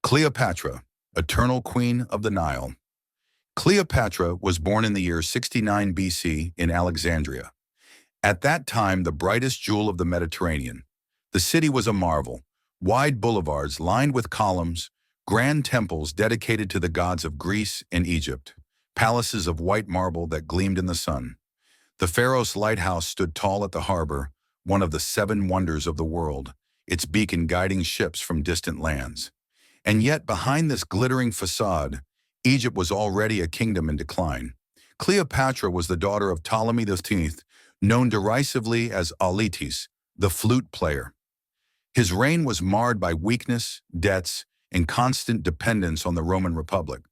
Cleopatra, eternal queen of the Nile. Cleopatra was born in the year 69 BC in Alexandria. At that time, the brightest jewel of the Mediterranean. The city was a marvel, wide boulevards lined with columns, grand temples dedicated to the gods of Greece and Egypt, palaces of white marble that gleamed in the sun. The Pharaoh's lighthouse stood tall at the harbor, one of the seven wonders of the world, its beacon guiding ships from distant lands. And yet, behind this glittering facade, Egypt was already a kingdom in decline. Cleopatra was the daughter of Ptolemy X, known derisively as Auletes, the flute player. His reign was marred by weakness, debts, and constant dependence on the Roman Republic.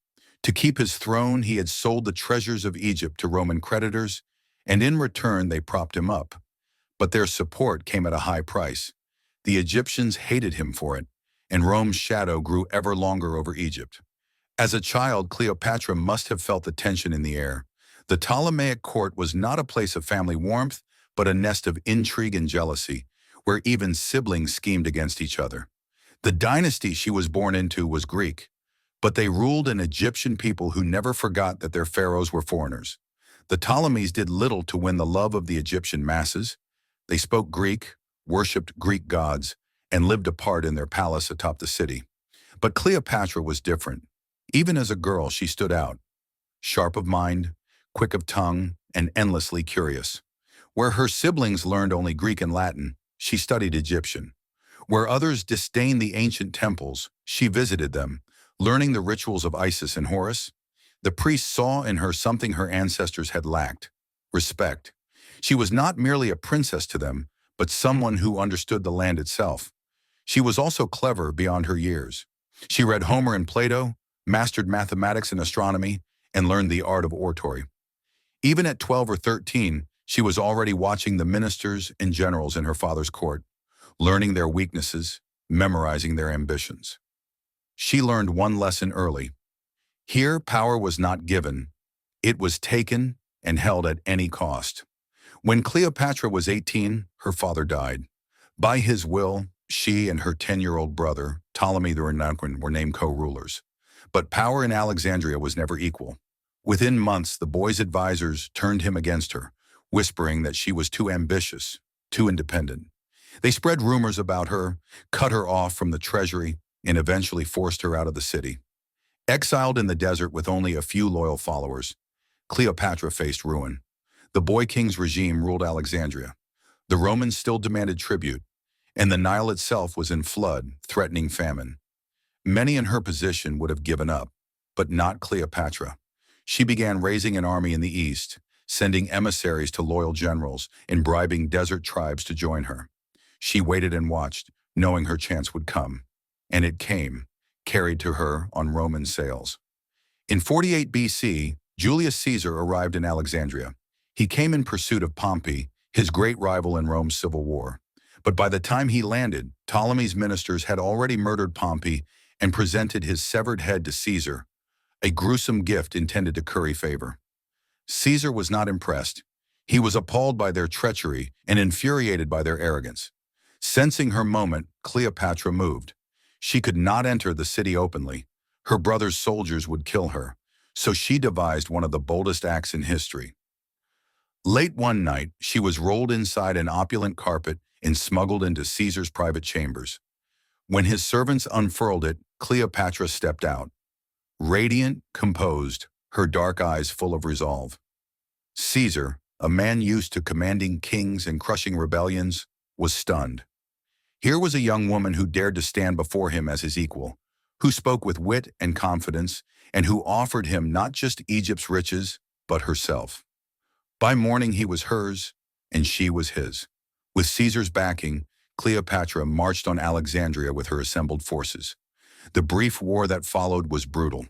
To keep his throne, he had sold the treasures of Egypt to Roman creditors, and in return they propped him up. But their support came at a high price. The Egyptians hated him for it, and Rome's shadow grew ever longer over Egypt. As a child, Cleopatra must have felt the tension in the air. The Ptolemaic court was not a place of family warmth, but a nest of intrigue and jealousy, where even siblings schemed against each other. The dynasty she was born into was Greek, but they ruled an Egyptian people who never forgot that their pharaohs were foreigners. The Ptolemies did little to win the love of the Egyptian masses. They spoke Greek, worshipped Greek gods, and lived apart in their palace atop the city. But Cleopatra was different. Even as a girl, she stood out. Sharp of mind, quick of tongue, and endlessly curious. Where her siblings learned only Greek and Latin, she studied Egyptian. Where others disdained the ancient temples, she visited them, learning the rituals of Isis and Horus. The priests saw in her something her ancestors had lacked: respect. She was not merely a princess to them, but someone who understood the land itself. She was also clever beyond her years. She read Homer and Plato, mastered mathematics and astronomy, and learned the art of oratory. Even at 12 or 13, she was already watching the ministers and generals in her father's court, learning their weaknesses, memorizing their ambitions. She learned one lesson early. Here, power was not given. It was taken and held at any cost. When Cleopatra was 18, her father died. By his will, she and her 10-year-old brother, Ptolemy the Renowned, were named co-rulers. But power in Alexandria was never equal. Within months, the boy's advisors turned him against her, whispering that she was too ambitious, too independent. They spread rumors about her, cut her off from the treasury, and eventually forced her out of the city. Exiled in the desert with only a few loyal followers, Cleopatra faced ruin. The boy king's regime ruled Alexandria. The Romans still demanded tribute, and the Nile itself was in flood, threatening famine. Many in her position would have given up, but not Cleopatra. She began raising an army in the east, sending emissaries to loyal generals and bribing desert tribes to join her. She waited and watched, knowing her chance would come. And it came, carried to her on Roman sails. In 48 BC, Julius Caesar arrived in Alexandria. He came in pursuit of Pompey, his great rival in Rome's civil war. But by the time he landed, Ptolemy's ministers had already murdered Pompey and presented his severed head to Caesar, a gruesome gift intended to curry favor. Caesar was not impressed. He was appalled by their treachery and infuriated by their arrogance. Sensing her moment, Cleopatra moved. She could not enter the city openly. Her brother's soldiers would kill her, so she devised one of the boldest acts in history. Late one night, she was rolled inside an opulent carpet and smuggled into Caesar's private chambers. When his servants unfurled it, Cleopatra stepped out. Radiant, composed, her dark eyes full of resolve. Caesar, a man used to commanding kings and crushing rebellions, was stunned. Here was a young woman who dared to stand before him as his equal, who spoke with wit and confidence, and who offered him not just Egypt's riches, but herself. By morning he was hers, and she was his. With Caesar's backing, Cleopatra marched on Alexandria with her assembled forces. The brief war that followed was brutal.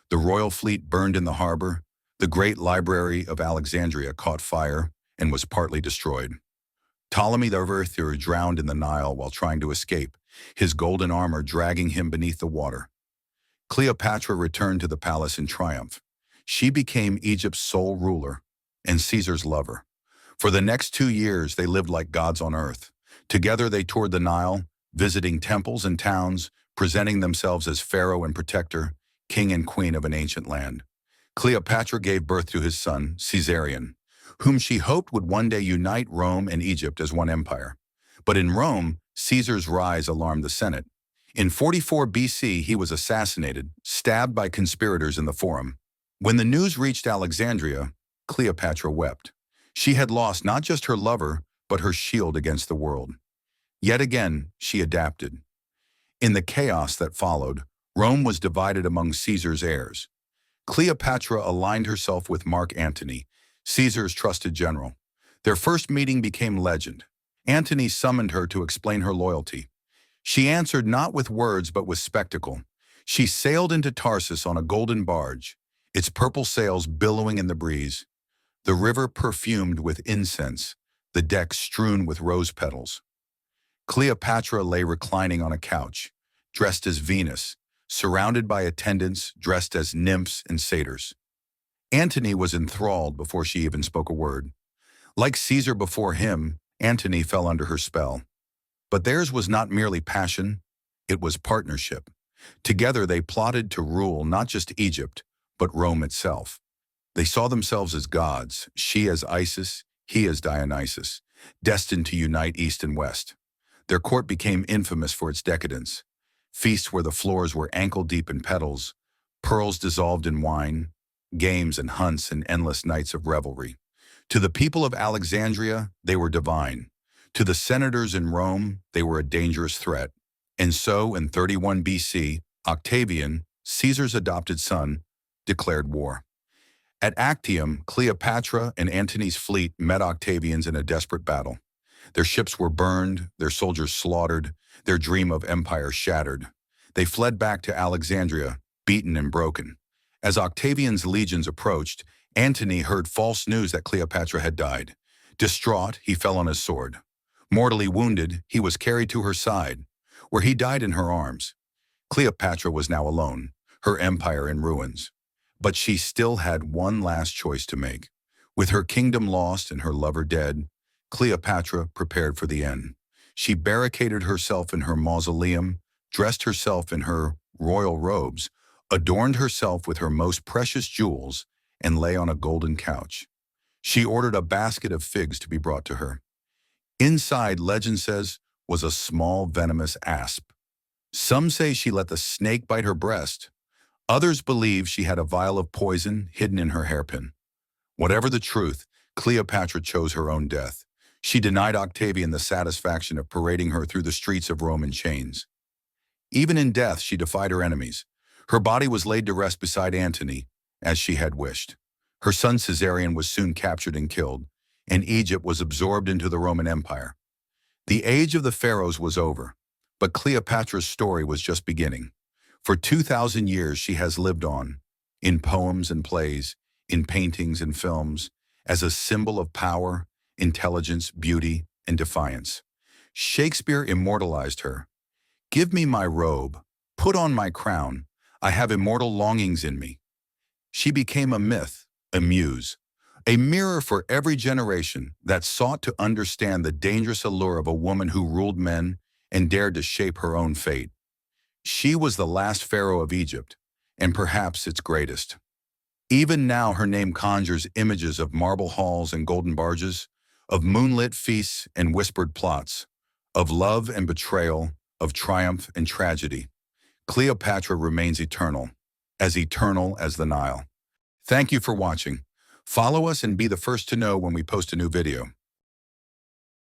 The royal fleet burned in the harbor. The great library of Alexandria caught fire and was partly destroyed. Ptolemy the Earther drowned in the Nile while trying to escape, his golden armor dragging him beneath the water. Cleopatra returned to the palace in triumph. She became Egypt's sole ruler and Caesar's lover. For the next 2 years, they lived like gods on earth. Together they toured the Nile, visiting temples and towns, presenting themselves as pharaoh and protector, king and queen of an ancient land. Cleopatra gave birth to his son, Caesarion, whom she hoped would one day unite Rome and Egypt as one empire. But in Rome, Caesar's rise alarmed the Senate. In 44 BC, he was assassinated, stabbed by conspirators in the Forum. When the news reached Alexandria, Cleopatra wept. She had lost not just her lover, but her shield against the world. Yet again, she adapted. In the chaos that followed, Rome was divided among Caesar's heirs. Cleopatra aligned herself with Mark Antony, Caesar's trusted general. Their first meeting became legend. Antony summoned her to explain her loyalty. She answered not with words but with spectacle. She sailed into Tarsus on a golden barge, its purple sails billowing in the breeze. The river perfumed with incense, the deck strewn with rose petals. Cleopatra lay reclining on a couch, dressed as Venus, surrounded by attendants dressed as nymphs and satyrs. Antony was enthralled before she even spoke a word. Like Caesar before him, Antony fell under her spell. But theirs was not merely passion, it was partnership. Together they plotted to rule not just Egypt, but Rome itself. They saw themselves as gods, she as Isis, he as Dionysus, destined to unite East and West. Their court became infamous for its decadence. Feasts where the floors were ankle-deep in petals, pearls dissolved in wine, games and hunts and endless nights of revelry. To the people of Alexandria, they were divine. To the senators in Rome, they were a dangerous threat. And so, in 31 BC, Octavian, Caesar's adopted son, declared war. At Actium, Cleopatra and Antony's fleet met Octavian's in a desperate battle. Their ships were burned, their soldiers slaughtered, their dream of empire shattered. They fled back to Alexandria, beaten and broken. As Octavian's legions approached, Antony heard false news that Cleopatra had died. Distraught, he fell on his sword. Mortally wounded, he was carried to her side, where he died in her arms. Cleopatra was now alone, her empire in ruins. But she still had one last choice to make. With her kingdom lost and her lover dead, Cleopatra prepared for the end. She barricaded herself in her mausoleum, dressed herself in her royal robes, adorned herself with her most precious jewels, and lay on a golden couch. She ordered a basket of figs to be brought to her. Inside, legend says, was a small venomous asp. Some say she let the snake bite her breast. Others believe she had a vial of poison hidden in her hairpin. Whatever the truth, Cleopatra chose her own death. She denied Octavian the satisfaction of parading her through the streets of Rome in chains. Even in death, she defied her enemies. Her body was laid to rest beside Antony, as she had wished. Her son Caesarion was soon captured and killed, and Egypt was absorbed into the Roman Empire. The age of the pharaohs was over, but Cleopatra's story was just beginning. For 2,000 years she has lived on, in poems and plays, in paintings and films, as a symbol of power, intelligence, beauty, and defiance. Shakespeare immortalized her. "Give me my robe, put on my crown, I have immortal longings in me." She became a myth, a muse, a mirror for every generation that sought to understand the dangerous allure of a woman who ruled men and dared to shape her own fate. She was the last pharaoh of Egypt, and perhaps its greatest. Even now her name conjures images of marble halls and golden barges, of moonlit feasts and whispered plots, of love and betrayal, of triumph and tragedy. Cleopatra remains eternal as the Nile. Thank you for watching. Follow us and be the first to know when we post a new video.